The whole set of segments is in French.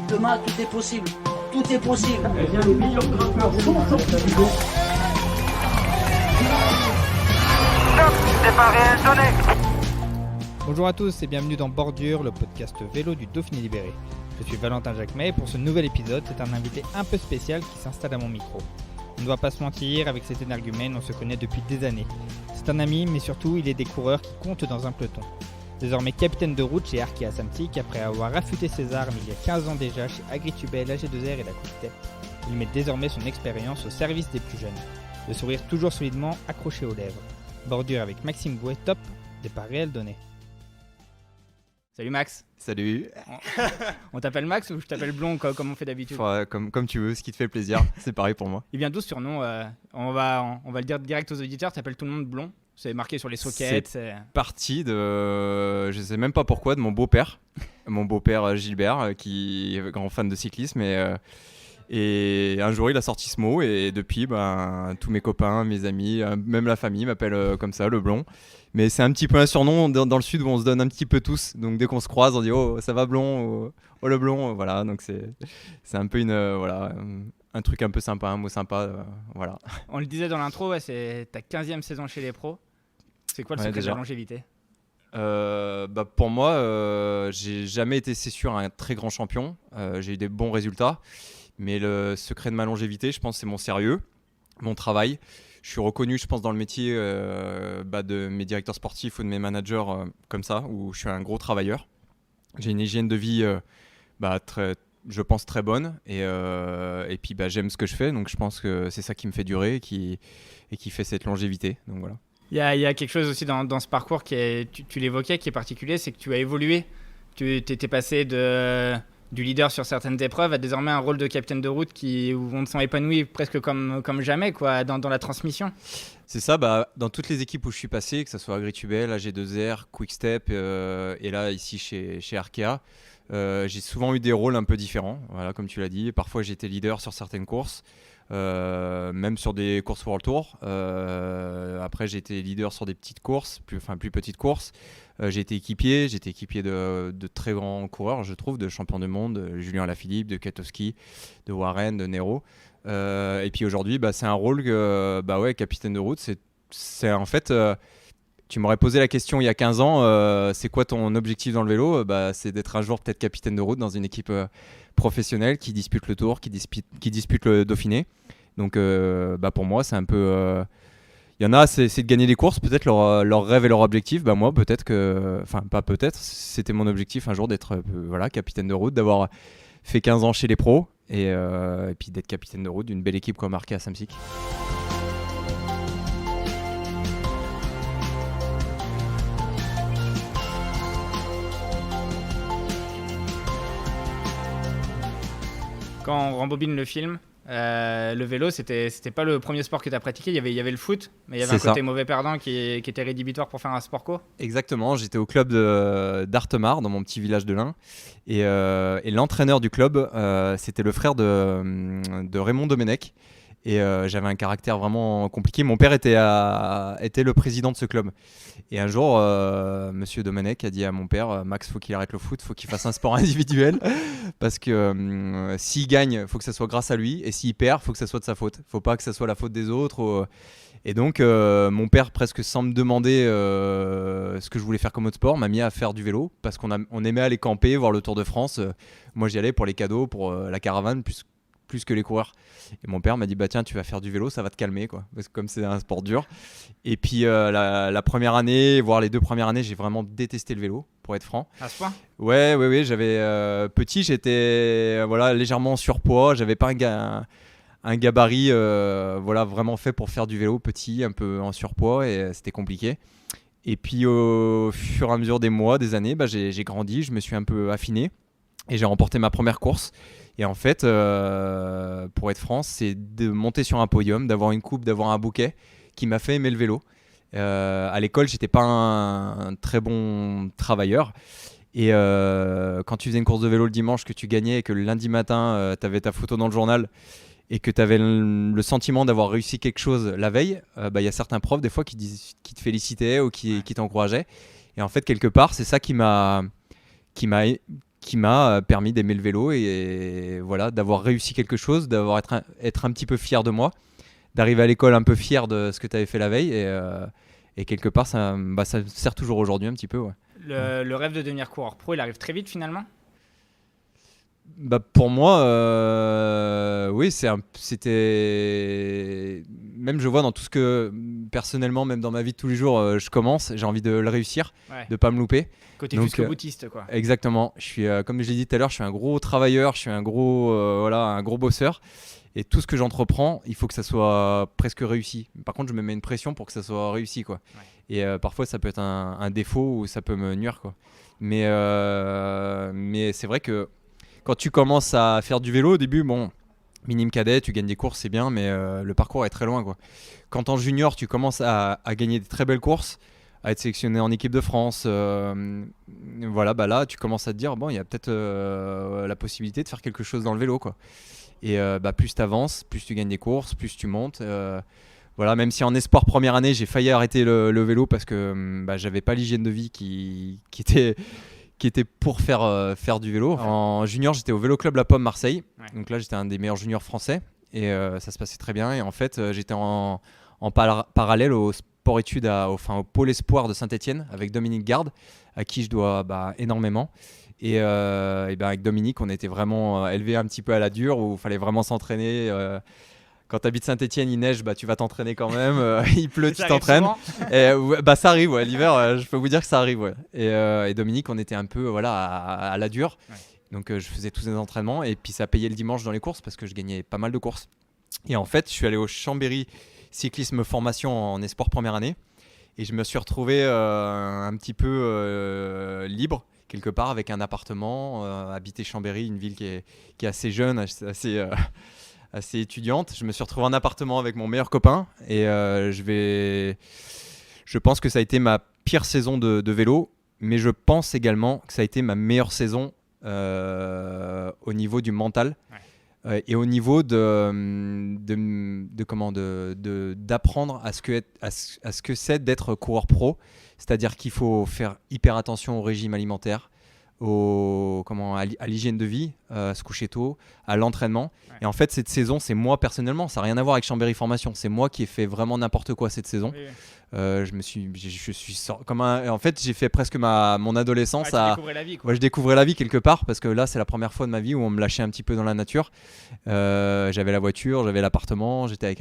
Demain, tout est possible. Tout est possible. Eh bien, les meilleurs grimpeurs sont sortis. Départ donné. Bonjour à tous et bienvenue dans Bordure, le podcast vélo du Dauphiné Libéré. Je suis Valentin Jacquemet et pour ce nouvel épisode, c'est un invité un peu spécial qui s'installe à mon micro. On ne doit pas se mentir, avec cet énergumène, on se connaît depuis des années. C'est un ami, mais surtout, il est des coureurs qui comptent dans un peloton. Désormais capitaine de route chez Arkea Samsic, après avoir affûté ses armes il y a 15 ans déjà chez Agritubel, AG2R et la Quick-Step, il met désormais son expérience au service des plus jeunes. Le sourire toujours solidement accroché aux lèvres. Bordure avec Maxime Bouet, top, départ réel donné. Salut Max. Salut. On t'appelle Max ou je t'appelle Blond comme on fait d'habitude? Comme tu veux, ce qui te fait plaisir, c'est pareil pour moi. Il vient d'où ce surnom? On va le dire direct aux auditeurs, t'appelles tout le monde Blond. C'est marqué sur les sockets. C'est parti de, je sais même pas pourquoi, de mon beau-père. Mon beau-père Gilbert, qui est grand fan de cyclisme. Et un jour, il a sorti ce mot et depuis, tous mes copains, mes amis, même la famille m'appellent comme ça, le Blond. Mais c'est un petit peu un surnom dans le sud où on se donne un petit peu tous. Donc dès qu'on se croise, on dit « Oh, ça va Blond ?» Oh, le Blond !» Voilà, donc c'est un peu un truc un peu sympa, un mot sympa, voilà. On le disait dans l'intro, ouais, c'est ta 15e saison chez les pros. C'est quoi le secret de la longévité? Pour moi, j'ai jamais été, c'est sûr, un très grand champion. J'ai eu des bons résultats. Mais le secret de ma longévité, je pense, c'est mon sérieux, mon travail. Je suis reconnu, je pense, dans le métier de mes directeurs sportifs ou de mes managers comme ça, où je suis un gros travailleur. J'ai une hygiène de vie, je pense, très bonne. Et puis, j'aime ce que je fais. Donc, je pense que c'est ça qui me fait durer et qui fait cette longévité. Donc, voilà. Il y a quelque chose aussi dans ce parcours qui est, tu l'évoquais, qui est particulier, c'est que tu as évolué. Tu étais passé du leader sur certaines épreuves à désormais un rôle de capitaine de route où on te sent épanoui presque comme jamais quoi, dans la transmission. C'est ça, dans toutes les équipes où je suis passé, que ce soit Agritubel, AG2R, Quick-Step et là ici chez Arkea, j'ai souvent eu des rôles un peu différents, voilà, comme tu l'as dit. Parfois j'ai été leader sur certaines courses, même sur des courses World Tour. Après j'ai été leader sur des petites courses, plus petites courses. J'ai été équipier de très grands coureurs, je trouve, de champions du monde, de Julien Alaphilippe, de Katowski, de Warren, de Nero. Et puis aujourd'hui, c'est un rôle que, capitaine de route, c'est en fait, tu m'aurais posé la question il y a 15 ans, c'est quoi ton objectif dans le vélo? C'est d'être un jour peut-être capitaine de route dans une équipe professionnelle qui dispute le Tour, qui dispute le Dauphiné. Donc pour moi, c'est un peu... Il y en a, c'est de gagner des courses, peut-être leur rêve et leur objectif. Moi, peut-être que... Enfin, pas peut-être, c'était mon objectif un jour d'être capitaine de route, d'avoir fait 15 ans chez les pros et puis d'être capitaine de route d'une belle équipe comme Arkea Samsic. Quand on rembobine le film, le vélo, c'était pas le premier sport que tu as pratiqué. Il y avait le foot, mais il y avait un côté mauvais perdant qui était rédhibitoire pour faire un sport co. Exactement, j'étais au club d'Artemar, dans mon petit village de l'Ain. Et l'entraîneur du club, c'était le frère de Raymond Domenech. Et j'avais un caractère vraiment compliqué. Mon père était le président de ce club. Et un jour, Monsieur Domenech a dit à mon père, Max, faut qu'il arrête le foot, faut qu'il fasse un sport individuel. Parce que s'il gagne, faut que ça soit grâce à lui. Et s'il perd, faut que ça soit de sa faute. Faut pas que ça soit la faute des autres. Et donc, mon père, presque sans me demander ce que je voulais faire comme autre sport, m'a mis à faire du vélo. Parce qu'on aimait aller camper, voir le Tour de France. Moi, j'y allais pour les cadeaux, pour la caravane, plus que les coureurs. Et mon père m'a dit tiens, tu vas faire du vélo, ça va te calmer quoi, parce que comme c'est un sport dur. Et puis la première année, voire les 2 premières années, j'ai vraiment détesté le vélo, pour être franc. À ce point? Ouais, j'avais petit, j'étais légèrement en surpoids, j'avais pas un gabarit vraiment fait pour faire du vélo, petit, un peu en surpoids, et c'était compliqué. Et puis au fur et à mesure des mois, des années, j'ai grandi, je me suis un peu affiné et j'ai remporté ma première course. Et en fait, pour être franc, c'est de monter sur un podium, d'avoir une coupe, d'avoir un bouquet qui m'a fait aimer le vélo. À l'école, j'étais pas un très bon travailleur. Et quand tu faisais une course de vélo le dimanche, que tu gagnais et que le lundi matin, tu avais ta photo dans le journal et que tu avais le sentiment d'avoir réussi quelque chose la veille, y a certains profs des fois qui te félicitaient ou qui t'encourageaient. Et en fait, quelque part, c'est ça qui qui m'a permis d'aimer le vélo et voilà, d'avoir réussi quelque chose, être un petit peu fier de moi, d'arriver à l'école un peu fier de ce que tu avais fait la veille et quelque part ça me sert toujours aujourd'hui un petit peu. Ouais. Le rêve de devenir coureur pro, il arrive très vite finalement. Pour moi, oui, c'était même je vois dans tout ce que personnellement, même dans ma vie de tous les jours, je commence, j'ai envie de le réussir, de pas me louper. Côté jusqu'au boutiste, quoi. Exactement. Je suis, comme je l'ai dit tout à l'heure, je suis un gros travailleur, je suis un gros bosseur. Et tout ce que j'entreprends, il faut que ça soit presque réussi. Par contre, je me mets une pression pour que ça soit réussi, quoi. Ouais. Et parfois, ça peut être un défaut ou ça peut me nuire, quoi. Mais c'est vrai que quand tu commences à faire du vélo au début, bon, minime cadet, tu gagnes des courses, c'est bien, mais le parcours est très loin, quoi. Quand en junior, tu commences à gagner des très belles courses, à être sélectionné en équipe de France, voilà, là, tu commences à te dire, bon, il y a peut-être la possibilité de faire quelque chose dans le vélo, quoi. Et plus tu avances, plus tu gagnes des courses, plus tu montes. Voilà, même si en espoir première année, j'ai failli arrêter le vélo parce que j'avais pas l'hygiène de vie qui était pour faire du vélo. En junior, j'étais au Vélo Club La Pomme Marseille. Ouais. Donc là, j'étais un des meilleurs juniors français et ça se passait très bien. Et en fait, j'étais en parallèle au sport-études, au pôle espoir de Saint-Etienne avec Dominique Garde, à qui je dois énormément. Et avec Dominique, on était vraiment élevés un petit peu à la dure, où il fallait vraiment s'entraîner. Quand tu habites Saint-Etienne, il neige, tu vas t'entraîner quand même. Il pleut, tu t'entraînes. Et, ça arrive, ouais. L'hiver, je peux vous dire que ça arrive. Ouais. Et Dominique, on était un peu à la dure. Ouais. Donc je faisais tous les entraînements. Et puis ça payait le dimanche dans les courses parce que je gagnais pas mal de courses. Et en fait, je suis allé au Chambéry Cyclisme Formation en espoir première année. Et je me suis retrouvé un petit peu libre, quelque part, avec un appartement, habiter Chambéry, une ville qui est assez jeune, assez étudiante. Je me suis retrouvé en appartement avec mon meilleur copain et je pense que ça a été ma pire saison de vélo, mais je pense également que ça a été ma meilleure saison au niveau du mental. Ouais. Et au niveau d'apprendre à ce que c'est d'être coureur pro, c'est-à-dire qu'il faut faire hyper attention au régime alimentaire, à l'hygiène de vie, à se coucher tôt, à l'entraînement. Ouais. Et en fait, cette saison, c'est moi personnellement, ça n'a rien à voir avec Chambéry Formation, c'est moi qui ai fait vraiment n'importe quoi cette saison. Oui. En fait, j'ai fait presque mon adolescence à découvrir la vie, quoi. Ouais, je découvrais la vie quelque part parce que là, c'est la première fois de ma vie où on me lâchait un petit peu dans la nature. J'avais la voiture, j'avais l'appartement, j'étais avec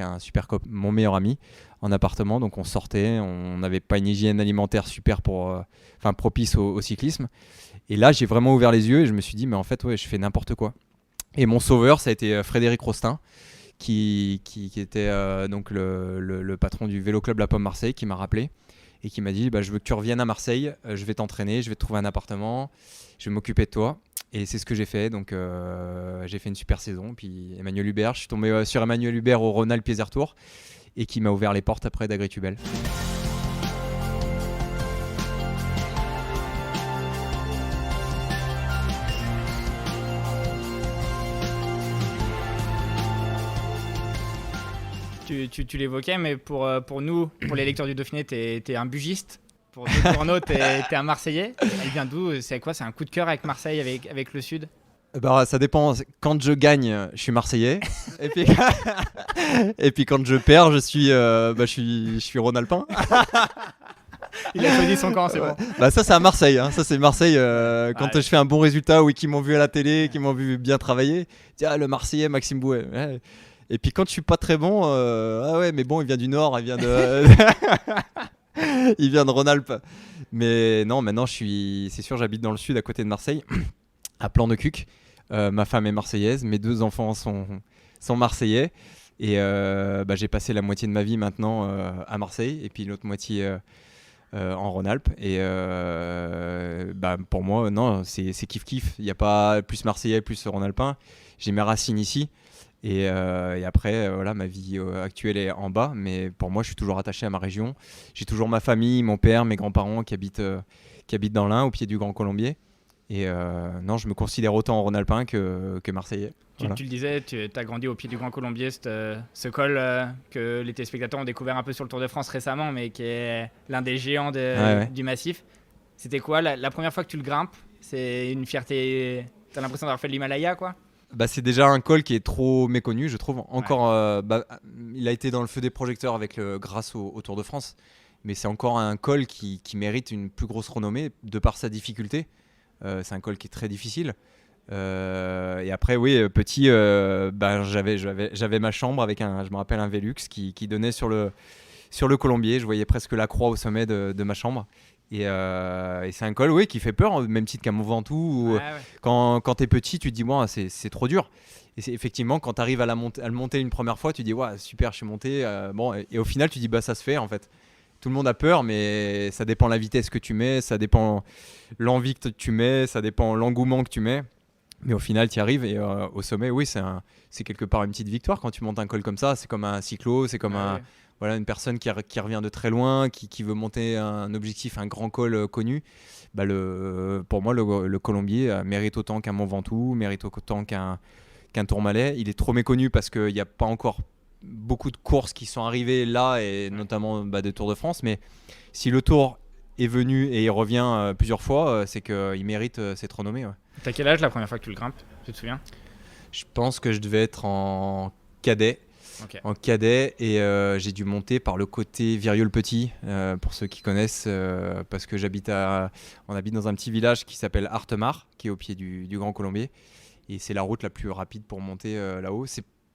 mon meilleur ami en appartement, donc on sortait, on n'avait pas une hygiène alimentaire super propice au cyclisme. Et là, j'ai vraiment ouvert les yeux et je me suis dit, mais en fait, ouais, je fais n'importe quoi. Et mon sauveur, ça a été Frédéric Rostin, qui était donc le patron du Vélo Club La Pomme Marseille, qui m'a rappelé et qui m'a dit, je veux que tu reviennes à Marseille, je vais t'entraîner, je vais te trouver un appartement, je vais m'occuper de toi. Et c'est ce que j'ai fait, donc j'ai fait une super saison. Puis Emmanuel Hubert, je suis tombé sur Emmanuel Hubert au Rhône-Alpes Isère Tour et qui m'a ouvert les portes après d'Agritubel. Tu l'évoquais, mais pour nous, pour les lecteurs du Dauphiné, t'es un bugiste. Pour nous, Tourneau, t'es un Marseillais. Elle vient d'où ? C'est quoi ? C'est un coup de cœur avec Marseille, avec le Sud ? Ça dépend. Quand je gagne, je suis Marseillais. Et puis quand je perds, je suis Rhône-Alpin. Il a choisi son camp, c'est bon. Ça, c'est à Marseille. Hein. Ça, c'est Marseille. Quand je fais un bon résultat ou qu'ils m'ont vu à la télé, qu'ils m'ont vu bien travailler, le Marseillais Maxime Bouet. Ouais. Et puis quand je suis pas très bon, mais bon, il vient du Nord, il vient de Rhône-Alpes. Mais non, maintenant c'est sûr, j'habite dans le Sud, à côté de Marseille, à Plan-de-Cuc. Ma femme est marseillaise, mes 2 enfants sont marseillais. Et j'ai passé la moitié de ma vie maintenant à Marseille, et puis l'autre moitié en Rhône-Alpes. Et pour moi, non, c'est kiff-kiff. Il n'y a pas plus marseillais, plus rhône-alpin. J'ai mes racines ici. Et après, ma vie actuelle est en bas, mais pour moi, je suis toujours attaché à ma région. J'ai toujours ma famille, mon père, mes grands-parents qui habitent dans l'Ain, au pied du Grand Colombier. Et non, je me considère autant Rhône-Alpin que Marseillais. Voilà. Tu le disais, tu as grandi au pied du Grand Colombier, ce col que les téléspectateurs ont découvert un peu sur le Tour de France récemment, mais qui est l'un des géants du massif. C'était quoi la première fois que tu le grimpes ? C'est une fierté. T'as l'impression d'avoir fait l'Himalaya, quoi. Bah, c'est déjà un col qui est trop méconnu, je trouve. Encore, il a été dans le feu des projecteurs grâce au Tour de France, mais c'est encore un col qui mérite une plus grosse renommée de par sa difficulté. C'est un col qui est très difficile. Et après, oui, petit, j'avais ma chambre avec je me rappelle un Velux qui donnait sur le Colombier. Je voyais presque la croix au sommet de ma chambre. Et c'est un col, oui, qui fait peur, même titre qu'à Mont Ventoux. Quand t'es petit, tu te dis, moi, c'est trop dur. Et c'est effectivement, quand t'arrives à le monter une première fois, tu te dis, ouais, super, je suis monté. Et au final, tu te dis, bah, ça se fait en fait. Tout le monde a peur, mais ça dépend la vitesse que tu mets, ça dépend l'envie que tu mets, ça dépend l'engouement que tu mets. Mais au final, tu y arrives et au sommet, oui, c'est quelque part une petite victoire quand tu montes un col comme ça. C'est comme un cyclo, c'est comme voilà, une personne qui revient de très loin, qui veut monter un objectif, un grand col connu. Bah pour moi, le Colombier mérite autant qu'un Mont Ventoux, mérite autant qu'un Tourmalet. Il est trop méconnu parce qu'il n'y a pas encore beaucoup de courses qui sont arrivées là, et notamment des Tours de France. Mais si le Tour est venu et il revient plusieurs fois, c'est qu'il mérite cette renommée. Ouais. T'as quel âge la première fois que tu le grimpes? Tu te souviens? Je pense que je devais être en cadet. Okay. En cadet, et j'ai dû monter par le côté Virieu-le-Petit, pour ceux qui connaissent, parce que on habite dans un petit village qui s'appelle Artemar, qui est au pied du Grand Colombier, et c'est la route la plus rapide pour monter là-haut.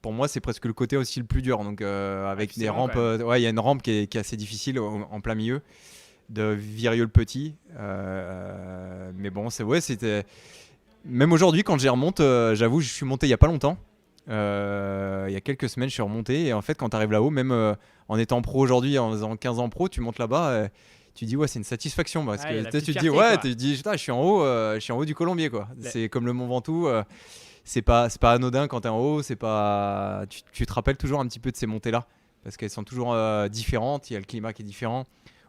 Pour moi, c'est presque le côté aussi le plus dur, donc avec des rampes. Il y a une rampe qui est assez difficile en plein milieu de Virieu-le-Petit, mais bon, c'était. Même aujourd'hui, quand j'y remonte, j'avoue, je suis monté il y a pas longtemps. Il y a quelques semaines, je suis remonté, et en fait, quand tu arrives là-haut, même en étant pro aujourd'hui, en faisant 15 ans pro, tu montes là-bas, tu dis ouais, c'est une satisfaction parce que tu te dis ouais, tu te dis je suis en haut du Colombier, quoi. C'est comme le Mont Ventoux, c'est pas anodin quand tu es en haut, c'est pas tu te rappelles toujours un petit peu de ces montées-là parce qu'elles sont toujours différentes, il y a le climat qui est différent.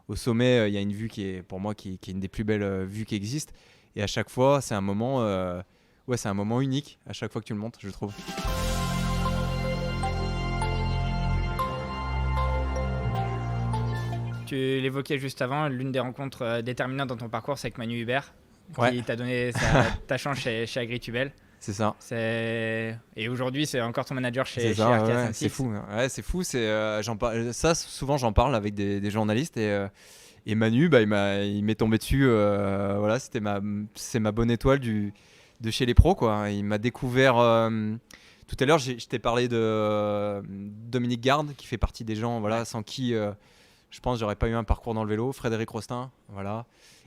Au sommet, il y a une vue qui est pour moi qui est une des plus belles vues qui existent, et à chaque fois, c'est un moment c'est un moment unique à chaque fois que tu le montes, je trouve. Tu l'évoquais juste avant, l'une des rencontres déterminantes dans ton parcours, c'est avec Manu Hubert, qui t'a donné ta chance chez Agritubel. C'est ça. Et aujourd'hui, c'est encore ton manager chez Arkea. C'est fou. Ouais, c'est fou. Ça, souvent, j'en parle avec des journalistes, et Manu, il m'est tombé dessus. Voilà, c'est ma bonne étoile de chez les pros, quoi. Il m'a découvert. Tout à l'heure, je t'ai parlé de Dominique Garde, qui fait partie des gens, voilà, sans qui je pense j'aurais pas eu un parcours dans le vélo. Frédéric Rostin, voilà.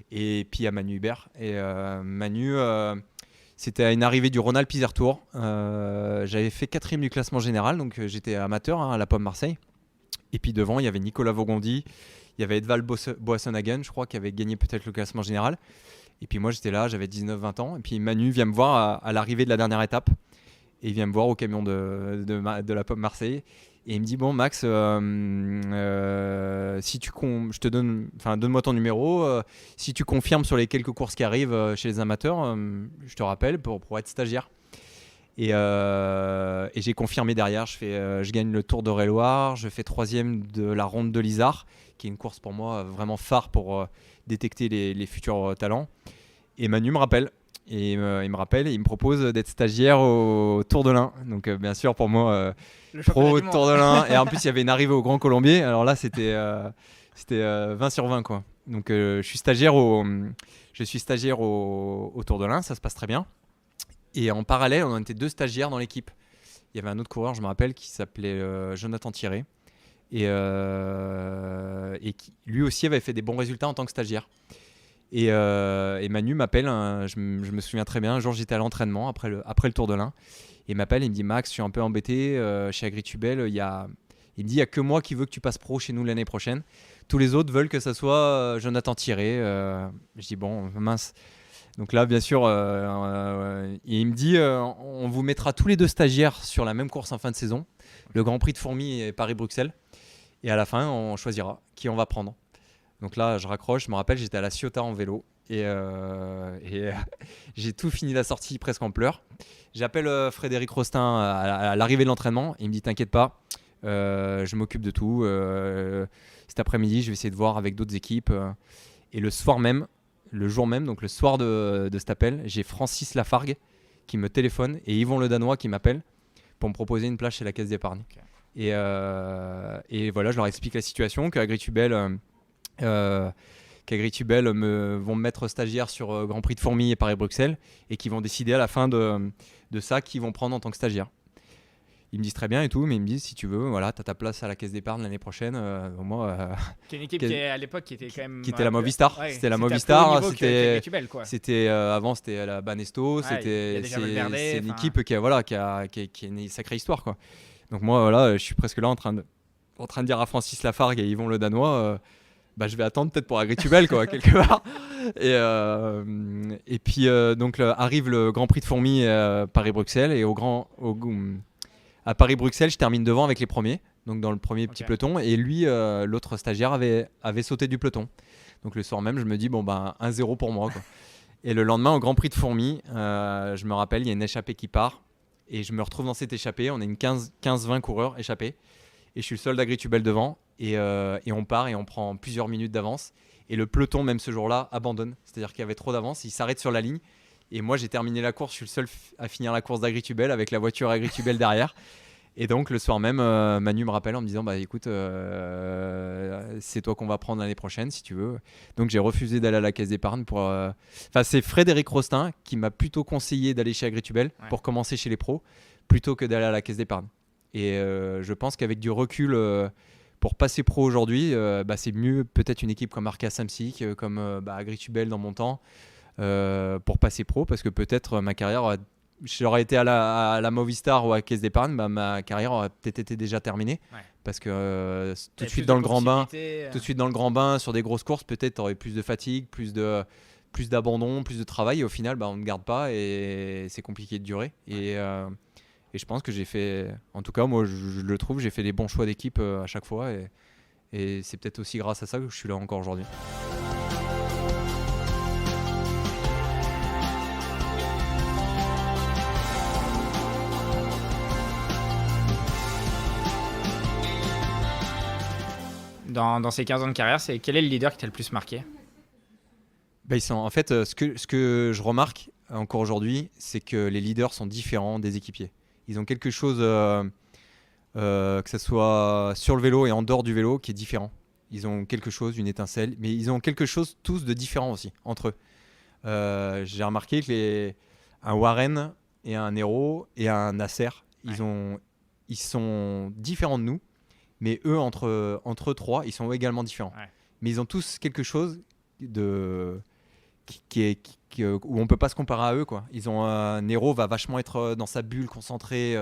Et puis il y a Manu Hubert. Et Manu, c'était à une arrivée du Rhône-Alpes Isère Tour. J'avais fait 4e du classement général, donc j'étais amateur à la Pomme Marseille. Et puis devant, il y avait Nicolas Vaugondi, il y avait Edvald Boasson-Hagen, je crois, qui avait gagné peut-être le classement général. Et puis moi, j'étais là, j'avais 19-20 ans. Et puis Manu vient me voir à l'arrivée de la dernière étape. Et il vient me voir au camion de la Pomme Marseille. Et il me dit, bon Max, si je te donne-moi ton numéro. Si tu confirmes sur les quelques courses qui arrivent chez les amateurs, je te rappelle pour être stagiaire. Et j'ai confirmé derrière. Je gagne le Tour d'Eure-et-Loir. Je fais 3e de la Ronde de l'Isard, qui est une course pour moi vraiment phare pour détecter les futurs talents. Et Manu me rappelle. Et il me rappelle et il me propose d'être stagiaire au Tour de l'Ain. Donc bien sûr pour moi, pro Tour de l'Ain. Et en plus il y avait une arrivée au Grand Colombier. Alors là c'était 20 sur 20, quoi. Donc je suis stagiaire au Tour de l'Ain. Ça se passe très bien. Et en parallèle on était 2 stagiaires dans l'équipe. Il y avait un autre coureur, je me rappelle, qui s'appelait Jonathan Thierry. Et qui lui aussi avait fait des bons résultats en tant que stagiaire. Et Manu m'appelle, je me souviens très bien, un jour j'étais à l'entraînement après le Tour de l'Ain, et il m'appelle et il me dit, Max, je suis un peu embêté, chez Agritubel, il me dit, il n'y a que moi qui veux que tu passes pro chez nous l'année prochaine, tous les autres veulent que ça soit Jonathan Thierry. Je dis, bon, mince. Donc là, bien sûr, et il me dit, on vous mettra tous les 2 stagiaires sur la même course en fin de saison, le Grand Prix de Fourmies et Paris-Bruxelles, et à la fin on choisira qui on va prendre. Donc là, je raccroche, je me rappelle, j'étais à la Ciotat en vélo, et j'ai tout fini la sortie presque en pleurs. J'appelle Frédéric Rostin à l'arrivée de l'entraînement, il me dit, t'inquiète pas, je m'occupe de tout, cet après-midi je vais essayer de voir avec d'autres équipes. Et le soir même, le jour même, donc le soir de cet appel, j'ai Francis Lafargue qui me téléphone et Yvon Le Danois qui m'appelle pour me proposer une place chez la Caisse d'Épargne. Ok. Et voilà, je leur explique la situation, qu'Agritubel vont me mettre stagiaire sur Grand Prix de Fourmis et Paris-Bruxelles et qu'ils vont décider à la fin de ça qui vont prendre en tant que stagiaire. Ils me disent très bien et tout, mais ils me disent si tu veux, voilà, t'as ta place à la Caisse d'Épargne l'année prochaine. Moi, Qui est une équipe qui à l'époque qui était quand même. qui était la Movistar. Ouais, C'était la un plus haut Movistar. niveau qu'Agritubel, quoi. C'était avant, c'était à la Banesto. Ouais, il y a déjà Valverde, C'est une enfin. équipe qui a une sacrée histoire, quoi. Donc moi, voilà, je suis presque là en train de dire à Francis Lafargue et Yvon Le Danois. Je vais attendre peut-être pour Agritubel, quoi, quelque part. Et puis donc arrive le Grand Prix de Fourmis Paris-Bruxelles et à Paris-Bruxelles, je termine devant avec les premiers, donc dans le premier petit peloton. Et lui, l'autre stagiaire, avait sauté du peloton. Donc le soir même, je me dis 1-0 pour moi, quoi. Et le lendemain, au Grand Prix de Fourmis, je me rappelle, il y a une échappée qui part et je me retrouve dans cette échappée. On est une 15-20 coureurs échappés et je suis le seul d'Agritubel devant. Et on part et on prend plusieurs minutes d'avance. Et le peloton, même ce jour-là, abandonne. C'est-à-dire qu'il y avait trop d'avance. Il s'arrête sur la ligne. Et moi, j'ai terminé la course. Je suis le seul à finir la course d'Agritubel avec la voiture Agritubel derrière. Et donc, le soir même, Manu me rappelle en me disant écoute, c'est toi qu'on va prendre l'année prochaine si tu veux. Donc, j'ai refusé d'aller à la Caisse d'Épargne c'est Frédéric Rostin qui m'a plutôt conseillé d'aller chez Agritubel pour commencer chez les pros plutôt que d'aller à la Caisse d'Épargne. Et je pense qu'avec du recul. Pour passer pro aujourd'hui, c'est mieux peut-être une équipe comme Arca Samsic, comme Agritubel dans mon temps, pour passer pro, parce que peut-être ma carrière, j'aurais été à la Movistar ou à Caisse d'Épargne, ma carrière aurait peut-être été déjà terminée, parce que tout de suite dans le grand bain, sur des grosses courses, peut-être tu aurais plus de fatigue, plus d'abandon, plus de travail, et au final, on ne garde pas et c'est compliqué de durer. Et je pense que j'ai fait, en tout cas moi je le trouve, j'ai fait des bons choix d'équipe à chaque fois et c'est peut-être aussi grâce à ça que je suis là encore aujourd'hui. Dans ces 15 ans de carrière, quel est le leader qui t'a le plus marqué ? Ils sont, en fait, ce que je remarque encore aujourd'hui, c'est que les leaders sont différents des équipiers. Ils ont quelque chose, que ce soit sur le vélo et en dehors du vélo, qui est différent. Ils ont quelque chose, une étincelle, mais ils ont quelque chose tous de différent aussi, entre eux. J'ai remarqué que un Warren et un Nero et un Nasser, ils sont différents de nous, mais eux, entre eux trois, ils sont également différents. Ouais. Mais ils ont tous quelque chose où on ne peut pas se comparer à eux, quoi. Nero va vachement être dans sa bulle, concentré,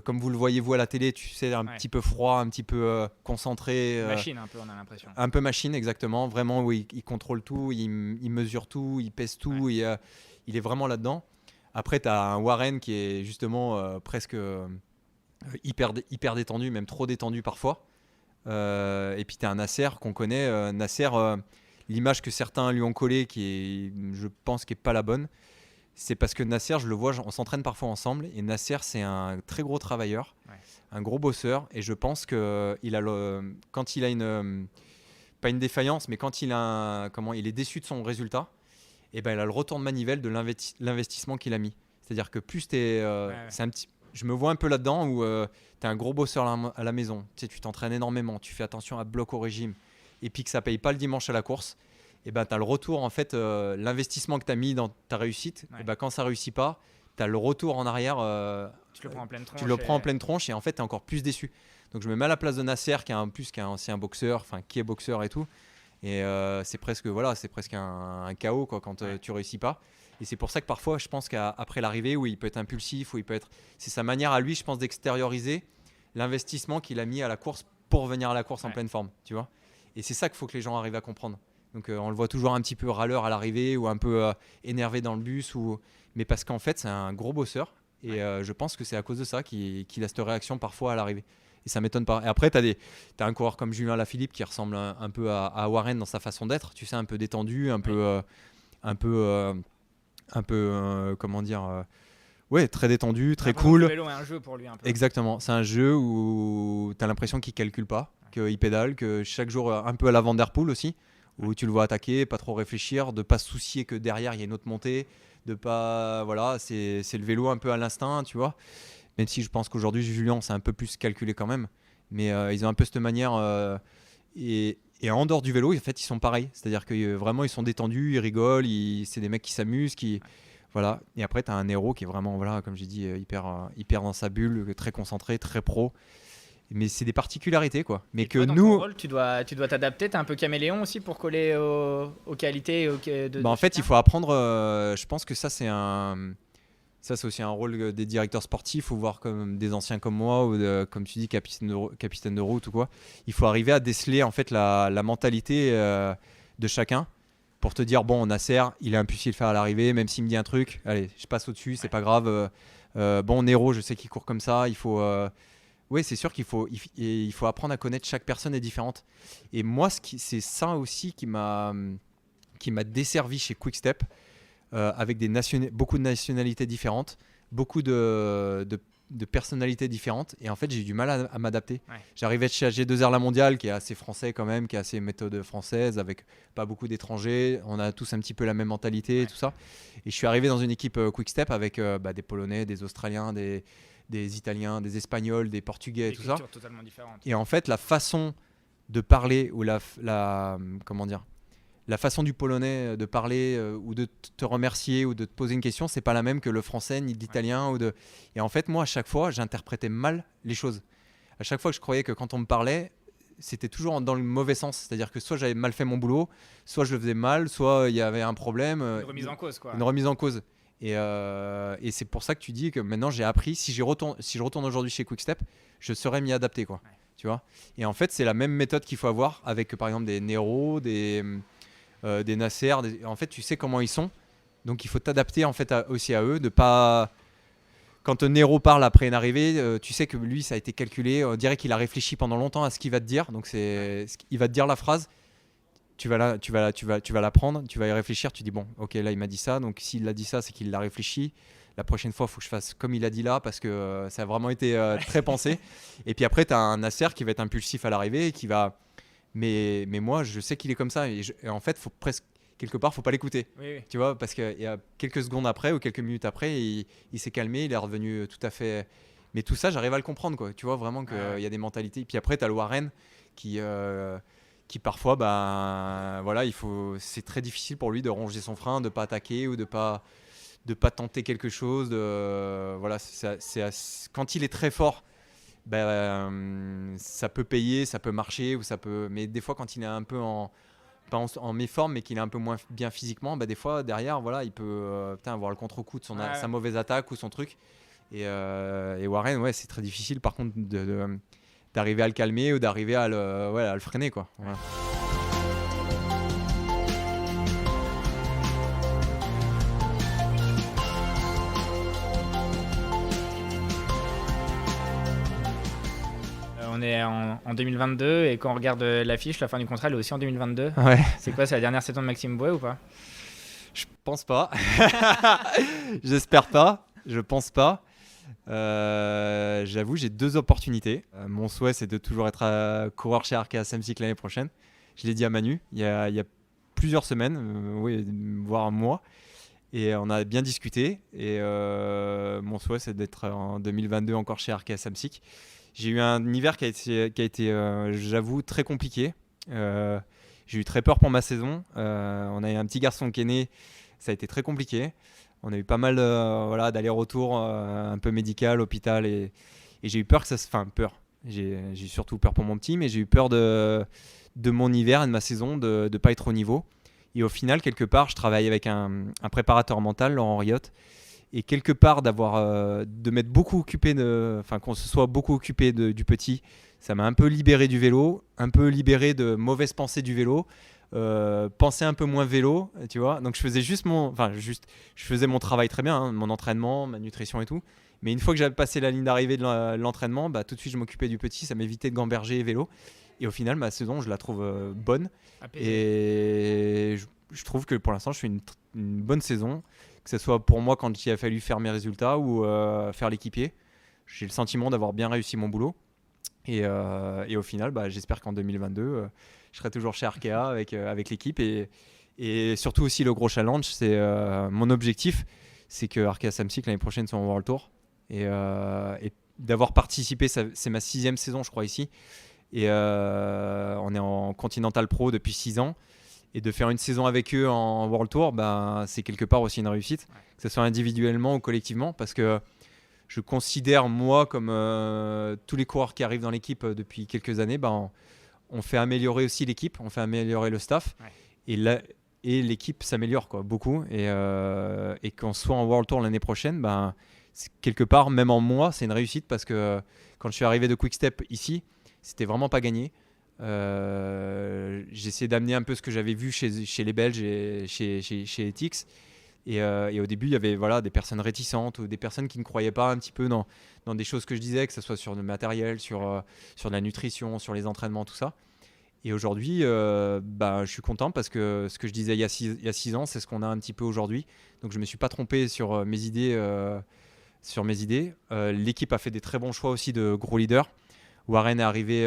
comme vous le voyez vous à la télé, tu sais, un petit peu froid, un petit peu concentré. Machine un peu, on a l'impression. Un peu machine, exactement. Vraiment, où il contrôle tout, il mesure tout, il pèse tout, il est vraiment là-dedans. Après, tu as un Warren qui est justement presque hyper détendu, même trop détendu parfois. Et puis tu as un Nasser qu'on connaît. Nasser... l'image que certains lui ont collée, je pense, qui n'est pas la bonne, c'est parce que Nasser, je le vois, on s'entraîne parfois ensemble, et Nasser, c'est un très gros travailleur, un gros bosseur, et je pense que quand il a pas une défaillance, mais quand il est déçu de son résultat, et il a le retour de manivelle de l'investissement qu'il a mis. C'est-à-dire que plus je me vois un peu là-dedans où tu es un gros bosseur à la maison, tu t'entraînes énormément, tu fais attention à bloc au régime, et puis que ça paye pas le dimanche à la course, et tu as le retour, en fait, l'investissement que tu as mis dans ta réussite, et quand ça réussit pas, tu as le retour en arrière, tu le prends en pleine tronche, en pleine tronche, et en fait tu es encore plus déçu. Donc je me mets à la place de Nasser, qui est un ancien boxeur, qui est boxeur et tout, et c'est presque un chaos, quoi, quand tu réussis pas. Et c'est pour ça que parfois je pense qu'après l'arrivée, où il peut être impulsif, c'est sa manière à lui, je pense, d'extérioriser l'investissement qu'il a mis à la course pour venir à la course en pleine forme, tu vois. Et c'est ça qu'il faut que les gens arrivent à comprendre. Donc on le voit toujours un petit peu râleur à l'arrivée ou un peu énervé dans le bus, mais parce qu'en fait c'est un gros bosseur, et je pense que c'est à cause de ça qu'il a cette réaction parfois à l'arrivée. Et ça m'étonne pas. Et après t'as un coureur comme Julien Lafilippe qui ressemble un peu à Warren dans sa façon d'être, tu sais, un peu détendu, comment dire, très détendu, très cool. Le vélo est un jeu pour lui un peu. Exactement, c'est un jeu où tu as l'impression qu'il calcule pas, qu'il pédale, que chaque jour un peu à la Van Der Poel aussi, où tu le vois attaquer, pas trop réfléchir, de pas se soucier que derrière il y a une autre montée, de pas voilà, c'est le vélo un peu à l'instinct, tu vois. Même si je pense qu'aujourd'hui Julien c'est un peu plus calculé quand même, mais ils ont un peu cette manière et en dehors du vélo, en fait, ils sont pareils, c'est-à-dire que vraiment ils sont détendus, ils rigolent, c'est des mecs qui s'amusent, qui voilà. Et après tu as un héros qui est vraiment voilà, comme j'ai dit hyper dans sa bulle, très concentré, très pro. Mais c'est des particularités quoi. Mais Et que toi, dans nous ton rôle, tu dois t'adapter. T'es un peu caméléon aussi pour coller aux qualités en fait, il faut apprendre. Je pense que ça, c'est aussi un rôle des directeurs sportifs, ou voir comme des anciens comme moi, ou comme tu dis, capitaine de route ou quoi. Il faut arriver à déceler en fait la mentalité de chacun pour te dire bon, Nasser, il est impulsif de faire à l'arrivée, même s'il me dit un truc, allez, je passe au-dessus, c'est pas grave. Bon, Nero, je sais qu'il court comme ça. Il faut. Oui, c'est sûr qu'il faut apprendre à connaître, chaque personne est différente. Et moi, c'est ça aussi qui m'a desservi chez Quickstep, avec beaucoup de nationalités différentes, beaucoup de personnalités différentes. Et en fait, j'ai eu du mal à m'adapter. Ouais. J'arrivais chez AG2R La Mondiale, qui est assez français quand même, qui est assez méthode française, avec pas beaucoup d'étrangers. On a tous un petit peu la même mentalité et tout ça. Et je suis arrivé dans une équipe Quickstep avec des Polonais, des Australiens, des Italiens, des Espagnols, des Portugais, tout ça. Totalement différentes. Et en fait, la façon de parler, ou comment dire, la façon du Polonais de parler, ou de te remercier, ou de te poser une question, c'est pas la même que le français ni l'italien. Et en fait, moi, à chaque fois, j'interprétais mal les choses. À chaque fois que je croyais que quand on me parlait, c'était toujours dans le mauvais sens. C'est-à-dire que soit j'avais mal fait mon boulot, soit je le faisais mal, soit il y avait un problème. Une remise en cause, quoi. Une remise en cause. Et c'est pour ça que tu dis que maintenant j'ai appris, si je retourne aujourd'hui chez Quickstep, je saurais m'y adapter, quoi. Ouais. Tu vois. Et en fait, c'est la même méthode qu'il faut avoir avec par exemple des Nero, des Nasser. En fait, tu sais comment ils sont, donc il faut t'adapter en fait aussi à eux, de pas. Quand Nero parle après une arrivée, tu sais que lui ça a été calculé, on dirait qu'il a réfléchi pendant longtemps à ce qu'il va te dire, donc il va te dire la phrase. Tu vas la prendre, tu vas y réfléchir, tu dis bon, ok, là il m'a dit ça, donc s'il a dit ça, c'est qu'il l'a réfléchi. La prochaine fois, il faut que je fasse comme il a dit là, parce que ça a vraiment été très pensé. Et puis après, tu as un Nasser qui va être impulsif à l'arrivée, qui va. Mais moi, je sais qu'il est comme ça. Et en fait, quelque part, faut pas l'écouter. Oui. Tu vois, parce qu'il y a quelques secondes après ou quelques minutes après, il s'est calmé, il est revenu tout à fait. Mais tout ça, j'arrive à le comprendre, quoi. Tu vois vraiment qu'il y a des mentalités. Puis après, tu as le Warren qui parfois, voilà, c'est très difficile pour lui de ronger son frein, de pas attaquer, ou de pas tenter quelque chose. Voilà, quand il est très fort, ça peut payer, ça peut marcher, mais des fois quand il est un peu pas en méforme, mais qu'il est un peu moins bien physiquement, des fois derrière, voilà, il peut avoir le contre-coup de sa mauvaise attaque ou son truc. Et Warren, ouais, c'est très difficile par contre d'arriver à le calmer, ou d'arriver à le freiner, quoi. Voilà. On est en 2022 et quand on regarde l'affiche, la fin du contrat elle est aussi en 2022. Ouais. C'est quoi, c'est la dernière saison de Maxime Bouet ou pas? Je pense pas. J'espère pas. Je pense pas. J'avoue, j'ai 2 opportunités. Mon souhait, c'est de toujours être coureur chez Arkea Samsic l'année prochaine. Je l'ai dit à Manu il y a plusieurs semaines, voire un mois. Et on a bien discuté. Et mon souhait, c'est d'être en 2022 encore chez Arkea Samsic. J'ai eu un hiver qui a été j'avoue, très compliqué. J'ai eu très peur pour ma saison. On a eu un petit garçon qui est né. Ça a été très compliqué. On a eu pas mal d'aller-retour, un peu médical, hôpital. Et j'ai eu peur que ça se... Enfin, peur. J'ai surtout peur pour mon petit, mais j'ai eu peur de mon hiver et de ma saison, de ne pas être au niveau. Et au final, quelque part, je travaille avec un préparateur mental, Laurent Riotte. Et quelque part, de m'être beaucoup occupé qu'on se soit beaucoup occupé du petit, ça m'a un peu libéré du vélo, un peu libéré de mauvaises pensées du vélo, penser un peu moins vélo, tu vois. Donc je faisais je faisais mon travail très bien, hein, mon entraînement, ma nutrition et tout. Mais une fois que j'avais passé la ligne d'arrivée de l'entraînement, tout de suite je m'occupais du petit, ça m'évitait de gamberger et vélo. Et au final, ma saison, je la trouve bonne. Et je trouve que pour l'instant, je fais une bonne saison. Que ce soit pour moi quand il a fallu faire mes résultats ou faire l'équipier. J'ai le sentiment d'avoir bien réussi mon boulot. Et au final, j'espère qu'en 2022, je serai toujours chez Arkea avec l'équipe. Et surtout aussi, le gros challenge, c'est mon objectif, c'est que Arkea Samsic l'année prochaine soit en World Tour. Et d'avoir participé, c'est ma 6e saison, je crois, ici. Et on est en Continental Pro depuis 6 ans. Et de faire une saison avec eux en World Tour, c'est quelque part aussi une réussite, que ce soit individuellement ou collectivement, parce que je considère, moi, comme tous les coureurs qui arrivent dans l'équipe depuis quelques années, on fait améliorer aussi l'équipe, on fait améliorer le staff, et l'équipe s'améliore beaucoup. Et qu'on soit en World Tour l'année prochaine, quelque part, même en moi, c'est une réussite, parce que quand je suis arrivé de Quick-Step ici, c'était vraiment pas gagné. J'essayais d'amener un peu ce que j'avais vu chez les Belges et chez Ethics. Et au début, il y avait des personnes réticentes ou des personnes qui ne croyaient pas un petit peu dans des choses que je disais, que ce soit sur le matériel, sur la nutrition, sur les entraînements, tout ça. Et aujourd'hui, je suis content, parce que ce que je disais il y a 6 ans, c'est ce qu'on a un petit peu aujourd'hui. Donc je ne me suis pas trompé sur mes idées. L'équipe a fait des très bons choix aussi de gros leaders. Warren est arrivé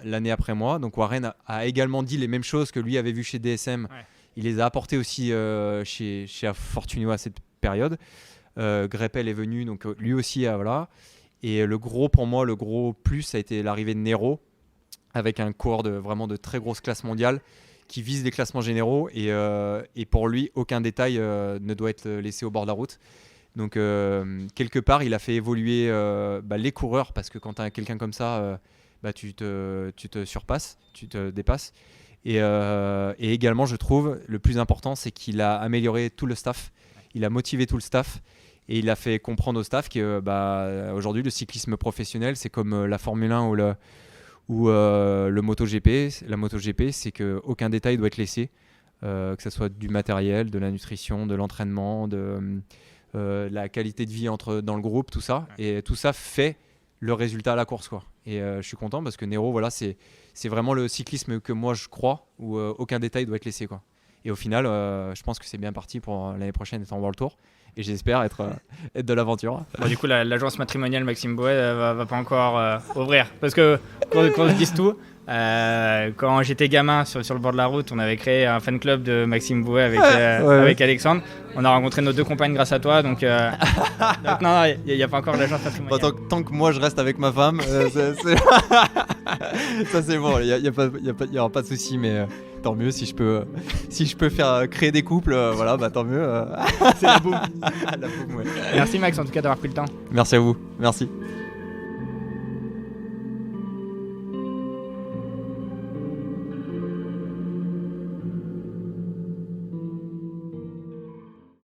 l'année après moi. Donc Warren a également dit les mêmes choses que lui avait vu chez DSM. Ouais. Il les a apportés aussi chez Fortunio à cette période. Greppel est venu, donc lui aussi. Et le gros plus, ça a été l'arrivée de Nero, avec un coureur vraiment de très grosse classe mondiale qui vise les classements généraux. Et pour lui, aucun détail ne doit être laissé au bord de la route. Donc quelque part, il a fait évoluer les coureurs, parce que quand tu as quelqu'un comme ça, tu te surpasses, tu te dépasses. Et également, je trouve, le plus important, c'est qu'il a amélioré tout le staff. Il a motivé tout le staff, et il a fait comprendre au staff que aujourd'hui, le cyclisme professionnel, c'est comme la Formule 1 ou le MotoGP. La MotoGP, c'est qu'aucun détail doit être laissé, que ce soit du matériel, de la nutrition, de l'entraînement, la qualité de vie dans le groupe, tout ça. Et tout ça fait le résultat à la course, Et je suis content, parce que Nero, c'est vraiment le cyclisme que moi je crois, où aucun détail doit être laissé, Et au final, je pense que c'est bien parti pour l'année prochaine être en World Tour, et j'espère être de l'aventure. Du coup, l'agence matrimoniale Maxime Bouet va pas encore ouvrir, parce que qu'on se dise tout, quand j'étais gamin sur le bord de la route, on avait créé un fan club de Maxime Bouet avec Alexandre. On a rencontré nos 2 compagnes grâce à toi, donc non, il n'y a pas encore l'agence matrimoniale. Tant que moi je reste avec ma femme, ça c'est bon, il n'y aura pas de souci, mais tant mieux si je peux faire créer des couples, tant mieux. C'est la boum. La boum, ouais. Merci Max, en tout cas, d'avoir pris le temps. Merci à vous, merci.